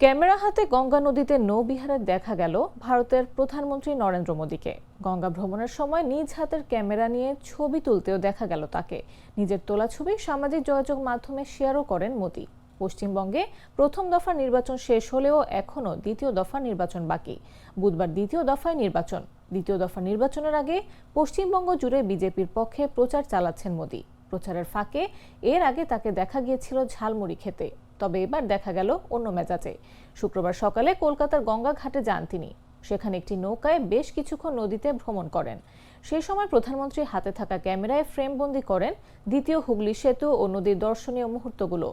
Camera হাতে গঙ্গা নদীতে নৌবিহারে দেখা গেল ভারতের প্রধানমন্ত্রী নরেন্দ্র মোদীকে। গঙ্গা ভ্রমণের সময় নিজ হাতের ক্যামেরা নিয়ে ছবি তুলতেও দেখা গেল তাকে। নিজের তোলা ছবি সামাজিক যোগাযোগ মাধ্যমে শেয়ারও করেন মোদী। পশ্চিমবঙ্গে প্রথম দফা নির্বাচন শেষ হলেও এখনও দ্বিতীয় দফা নির্বাচন বাকি। বুধবার দ্বিতীয় দফায় নির্বাচন। দ্বিতীয় দফা নির্বাচনের আগে পশ্চিমবঙ্গ জুড়ে বিজেপির পক্ষে প্রচার চালাচ্ছেন মোদী। প্রচারের ফাঁকে এর আগে তাকে দেখা গিয়েছিল ঝালমুড়ি খেতে, তবে এবার দেখা গেল অন্য মেজাজে। শুক্রবার সকালে কলকাতার গঙ্গা ঘাটে যান তিনি। সেখানে একটি নৌকায় বেশ কিছুক্ষণ নদীতে ভ্রমণ করেন। সেই সময় প্রধানমন্ত্রী হাতে থাকা ক্যামেরায় ফ্রেমবন্দি করেন দ্বিতীয় হুগলি সেতু ও নদীর দর্শনীয় মুহূর্তগুলো।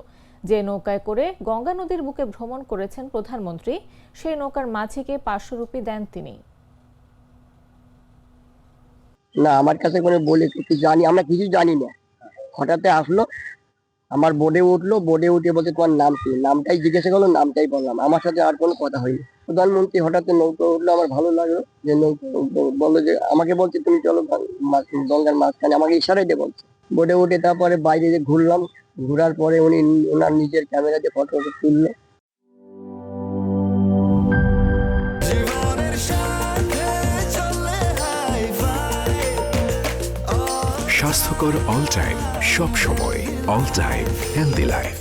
যে নৌকায় করে গঙ্গা নদীর বুকে ভ্রমণ করেছেন প্রধানমন্ত্রী, সেই নৌকার মাঝিকে 500 রুপি দেন তিনি। না, আমার কাছে কোনো বলে কিছু জানি আমরা কিছু জানি না। হঠাৎ আসলো, আমার বোর্ডে উঠলো, বোর্ডে উঠে বলছে তোমার নাম কি, নামটাই জিজ্ঞাসা করলো, নামটাই বললাম, আমার সাথে আর কোনো কথা হয়নি। প্রধানমন্ত্রী হঠাৎ নৌকা উঠলো, আমার ভালো লাগলো যে নৌকা বললো যে আমাকে বলছে তুমি চলো গঙ্গার মাঝখানে, আমাকে ইশারাই দিয়ে বলছে। বোর্ডে উঠে তারপরে বাইরে যে ঘুরলাম, ঘোরার পরে উনি ওনার নিজের ক্যামেরা দিয়ে ফটো তুললো। স্বাস্থ্যকর অল টাইম, সব সময় অল টাইম হেলদি লাইফ।